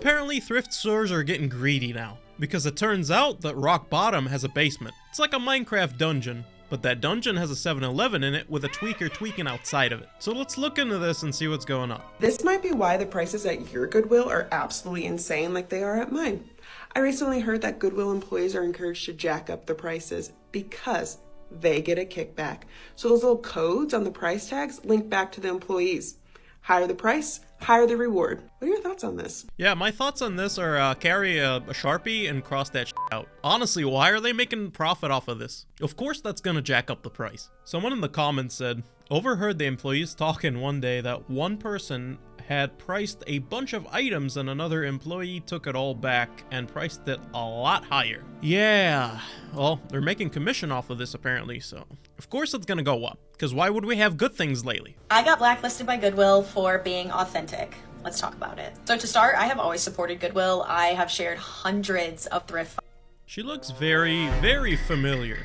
apparently thrift stores are getting greedy now, because it turns out that Rock Bottom has a basement. It's like a Minecraft dungeon, but that dungeon has a 7-Eleven in it with a tweaker tweaking outside of it. So let's look into this and see what's going on. This might be why the prices at your Goodwill are absolutely insane like they are at mine. I recently heard that Goodwill employees are encouraged to jack up the prices because they get a kickback. So those little codes on the price tags link back to the employees. Higher the price, higher the reward. What are your thoughts on this? Yeah, my thoughts on this are carry a Sharpie and cross that out. Honestly, why are they making profit off of this? Of course that's gonna jack up the price. Someone in the comments said, overheard the employees talking one day that one person had priced a bunch of items and another employee took it all back and priced it a lot higher. Yeah, well, they're making commission off of this apparently, so of course it's gonna go up, because why would we have good things lately? I got blacklisted by Goodwill for being authentic. Let's talk about it. So to start, I have always supported Goodwill. I have shared hundreds of thrift. She looks very, very familiar.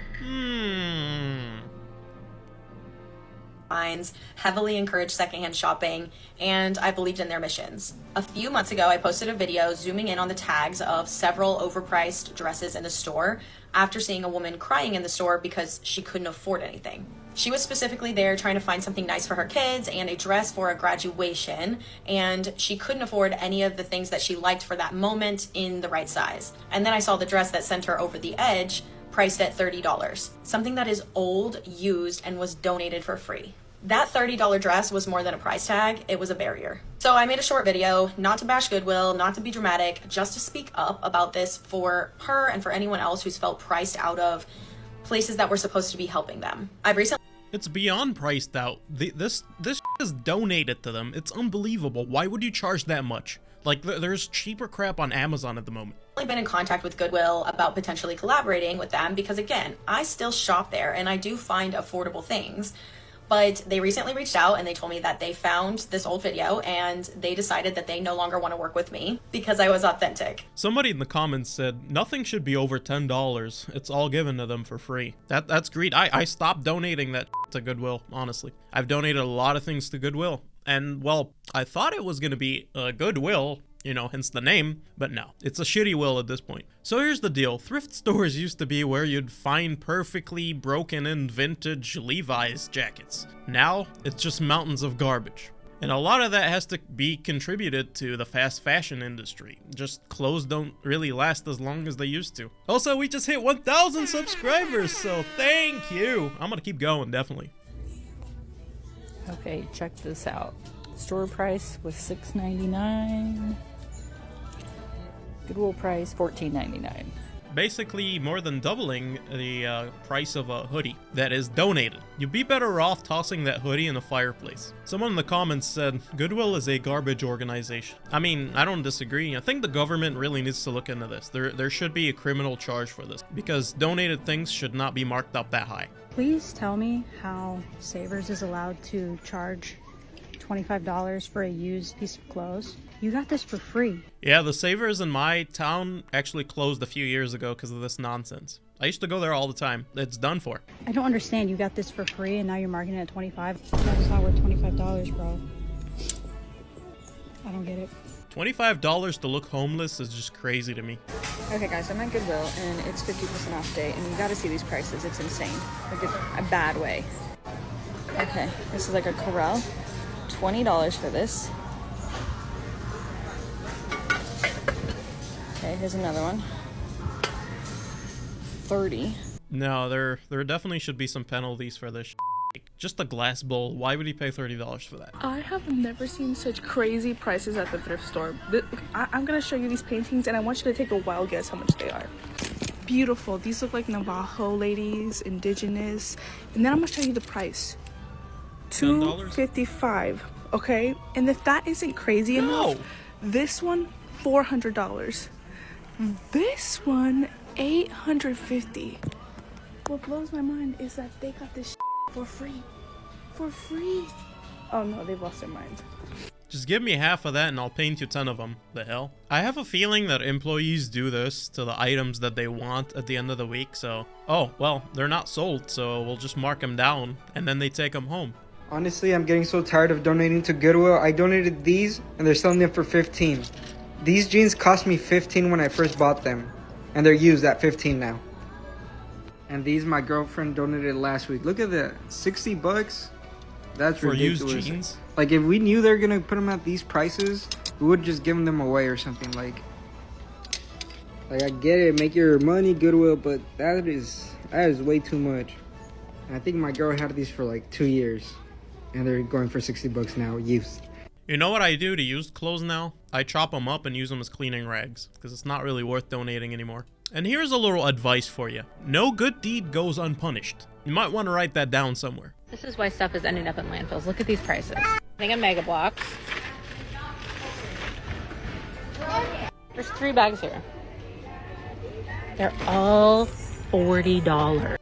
Heavily encouraged secondhand shopping, and I believed in their missions. A few months ago, I posted a video zooming in on the tags of several overpriced dresses in the store after seeing a woman crying in the store because she couldn't afford anything. She was specifically there trying to find something nice for her kids and a dress for a graduation, and she couldn't afford any of the things that she liked for that moment in the right size. And then I saw the dress that sent her over the edge, priced at $30. Something that is old, used, and was donated for free. That $30 dress was more than a price tag, it was a barrier. So I made a short video, not to bash Goodwill, not to be dramatic, just to speak up about this for her and for anyone else who's felt priced out of places that were supposed to be helping them. I've recently... It's beyond priced out. This is donated to them. It's unbelievable. Why would you charge that much? Like, there's cheaper crap on Amazon at the moment. I've been in contact with Goodwill about potentially collaborating with them because, again, I still shop there and I do find affordable things. But they recently reached out and they told me that they found this old video and they decided that they no longer want to work with me because I was authentic. Somebody in the comments said, nothing should be over $10. It's all given to them for free. That's greed. I stopped donating that to Goodwill, honestly. I've donated a lot of things to Goodwill. And, well, I thought it was going to be Goodwill, you know, hence the name, but no, it's a shitty will at this point. So here's the deal. Thrift stores used to be where you'd find perfectly broken in vintage Levi's jackets. Now, it's just mountains of garbage. And a lot of that has to be contributed to the fast fashion industry. Just clothes don't really last as long as they used to. Also, we just hit 1,000 subscribers, so thank you. I'm gonna keep going, definitely. Okay, check this out. Store price was $6.99. Goodwill price $14.99. Basically more than doubling the price of a hoodie that is donated. You'd be better off tossing that hoodie in a fireplace. Someone in the comments said, Goodwill is a garbage organization. I mean, I don't disagree. I think the government really needs to look into this. There should be a criminal charge for this because donated things should not be marked up that high. Please tell me how Savers is allowed to charge $25 for a used piece of clothes. You got this for free. Yeah, the Savers in my town actually closed a few years ago because of this nonsense. I used to go there all the time. It's done for. I don't understand. You got this for free and now you're marketing it at $25. That's not worth $25, bro. I don't get it. $25 to look homeless is just crazy to me. Okay guys, I'm at Goodwill and it's 50% off day and you gotta see these prices. It's insane. Like a bad way. Okay, this is like a Corel. $20 for this. Okay, here's another one. $30. No, there definitely should be some penalties for this. Just a glass bowl. Why would he pay $30 for that? I have never seen such crazy prices at the thrift store. I'm gonna show you these paintings and I want you to take a wild guess how much they are. Beautiful. These look like Navajo ladies, indigenous. And then I'm gonna show you the price. $255. Okay? And if that isn't crazy enough, this one, $400. This one, $850. What blows my mind is that they got this for free. For free. Oh no, they've lost their minds. Just give me half of that and I'll paint you 10 of them. The hell? I have a feeling that employees do this to the items that they want at the end of the week, so... Oh, well, they're not sold, so we'll just mark them down and then they take them home. Honestly, I'm getting so tired of donating to Goodwill. I donated these and they're selling them for $15. These jeans cost me $15 when I first bought them, and they're used at $15 now. And these my girlfriend donated last week. Look at that, $60. That's for ridiculous. used jeans. Like if we knew they're gonna put them at these prices, we would just give them away or something. Like I get it, make your money Goodwill, but that is way too much. And I think my girl had these for like 2 years, and they're going for $60 now, used. You know what I do to used clothes now? I chop them up and use them as cleaning rags, because it's not really worth donating anymore. And here's a little advice for you. No good deed goes unpunished. You might want to write that down somewhere. This is why stuff is ending up in landfills. Look at these prices. I think in Mega Blocks. There's 3 bags here. They're all $40.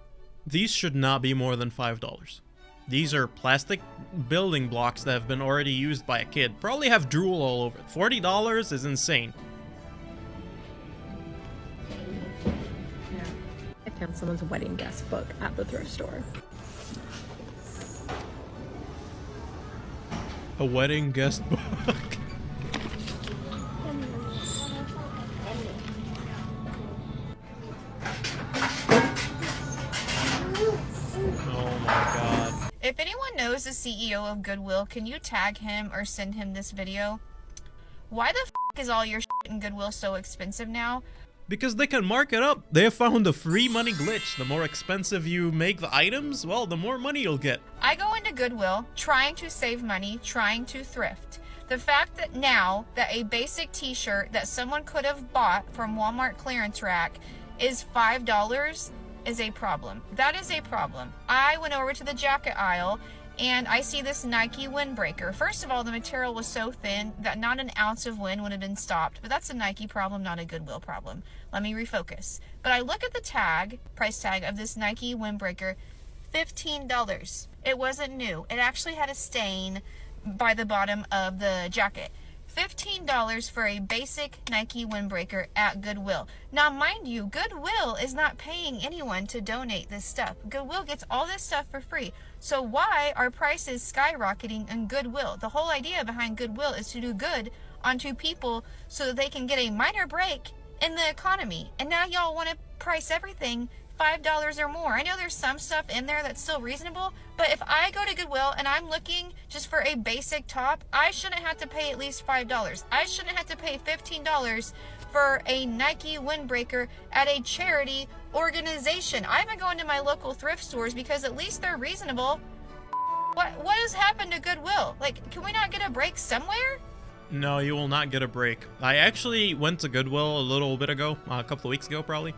These should not be more than $5. These are plastic building blocks that have been already used by a kid. Probably have drool all over it. $40 is insane. I found someone's wedding guest book at the thrift store. A wedding guest book. Oh my god. If anyone knows the CEO of Goodwill, can you tag him or send him this video? Why the f is all your shit in Goodwill so expensive now? Because they can mark it up. They have found a free money glitch. The more expensive you make the items, well, the more money you'll get. I go into Goodwill trying to save money, trying to thrift. The fact that now that a basic t-shirt that someone could have bought from Walmart clearance rack is $5 is a problem. That is a problem. I went over to the jacket aisle and I see this Nike windbreaker. First of all, the material was so thin that not an ounce of wind would have been stopped, but that's a Nike problem, not a Goodwill problem. Let me refocus. But I look at the tag, price tag of this Nike windbreaker, $15. It wasn't new. It actually had a stain by the bottom of the jacket. $15 for a basic Nike windbreaker at Goodwill. Now, mind you, Goodwill is not paying anyone to donate this stuff. Goodwill gets all this stuff for free. So why are prices skyrocketing in Goodwill? The whole idea behind Goodwill is to do good onto people so that they can get a minor break in the economy. And now y'all want to price everything $5 or more. I know there's some stuff in there that's still reasonable, but if I go to Goodwill and I'm looking just for a basic top, I shouldn't have to pay at least $5. I shouldn't have to pay $15 for a Nike windbreaker at a charity organization. I've been going to my local thrift stores because at least they're reasonable. What has happened to Goodwill? Like, can we not get a break somewhere? No, you will not get a break. I actually went to Goodwill a little bit ago, a couple of weeks ago probably,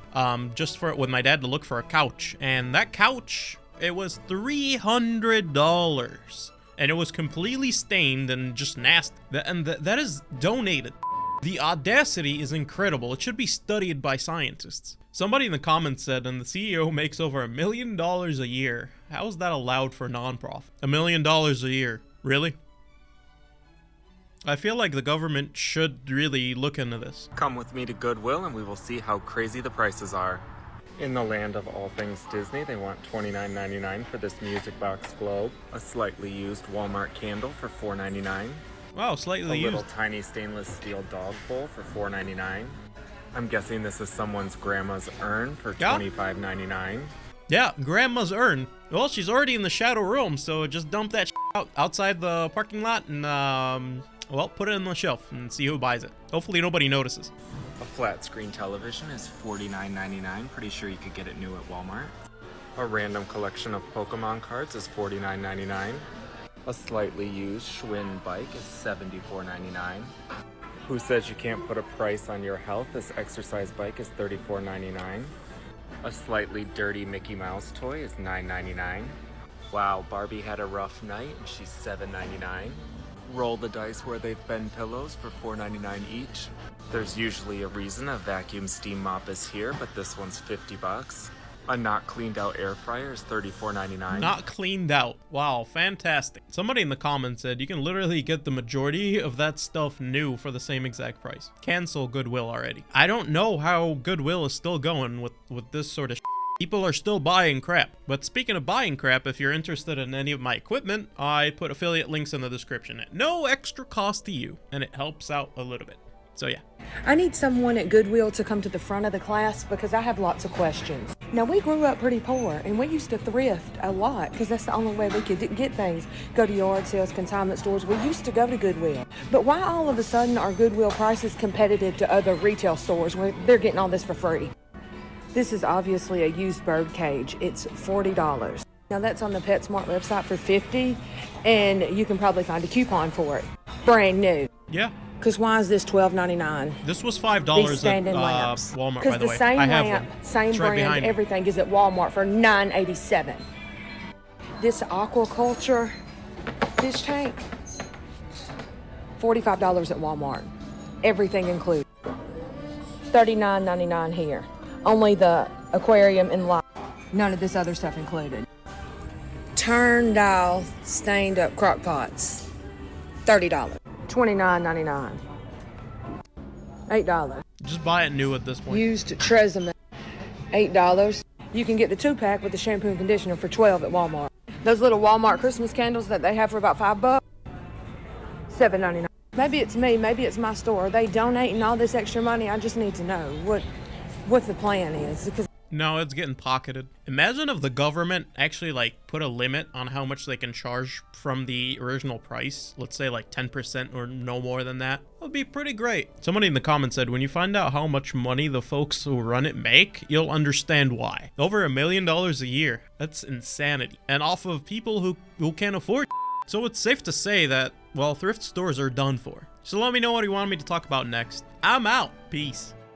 just with my dad to look for a couch. And that couch, it was $300. And it was completely stained and just nasty. And that is donated. The audacity is incredible. It should be studied by scientists. Somebody in the comments said, and the CEO makes over $1 million a year. How is that allowed for non-profit? $1 million a year. Really? I feel like the government should really look into this. Come with me to Goodwill and we will see how crazy the prices are. In the land of all things Disney, they want $29.99 for this music box globe, a slightly used Walmart candle for $4.99. Wow, slightly used. A little tiny stainless steel dog bowl for $4.99. I'm guessing this is someone's grandma's urn for $25.99. Yeah, grandma's urn. Well, she's already in the shadow room, so just dump that outside the parking lot and, well, put it on the shelf and see who buys it. Hopefully nobody notices. A flat screen television is $49.99. Pretty sure you could get it new at Walmart. A random collection of Pokemon cards is $49.99. A slightly used Schwinn bike is $74.99. Who says you can't put a price on your health? This exercise bike is $34.99. A slightly dirty Mickey Mouse toy is $9.99. Wow, Barbie had a rough night and she's $7.99. Roll the dice where they've been pillows for $4.99 each. There's usually a reason a vacuum steam mop is here, but this one's $50. A not cleaned out air fryer is $34.99. Not cleaned out. Wow, fantastic. Somebody in the comments said you can literally get the majority of that stuff new for the same exact price. Cancel Goodwill already. I don't know how Goodwill is still going with this sort of shit. People are still buying crap. But speaking of buying crap, if you're interested in any of my equipment, I put affiliate links in the description at no extra cost to you, and it helps out a little bit. So yeah. I need someone at Goodwill to come to the front of the class because I have lots of questions. Now, we grew up pretty poor, and we used to thrift a lot because that's the only way we could get things. Go to yard sales, consignment stores. We used to go to Goodwill. But why all of a sudden are Goodwill prices competitive to other retail stores when they're getting all this for free? This is obviously a used bird cage. It's $40. Now, that's on the PetSmart website for $50, and you can probably find a coupon for it. Brand new. Yeah. Because why is this $12.99? This was $5 These standing lamps. Walmart, by Because the the way. same I have lamp, one. same It's right behind brand, me. everything is at Walmart for $9.87. This aquaculture fish tank, $45 at Walmart. Everything included. $39.99 here. Only the aquarium and light. None of this other stuff included. Turn dial stained up crock pots. $30. $29.99. $8. Just buy it new at this point. Used Tresemme, $8. You can get the 2-pack with the shampoo and conditioner for $12 at Walmart. Those little Walmart Christmas candles that they have for about $5, $7.99. Maybe it's me, maybe it's my store. Are they donating all this extra money? I just need to know what the plan is. Because no, it's getting pocketed. Imagine if the government actually like put a limit on how much they can charge from the original price. Let's say like 10% or no more than that. That would be pretty great. Somebody in the comments said, when you find out how much money the folks who run it make, you'll understand why. Over $1 million a year. That's insanity. And off of people who can't afford. So it's safe to say that, well, thrift stores are done for. So let me know what you want me to talk about next. I'm out. Peace.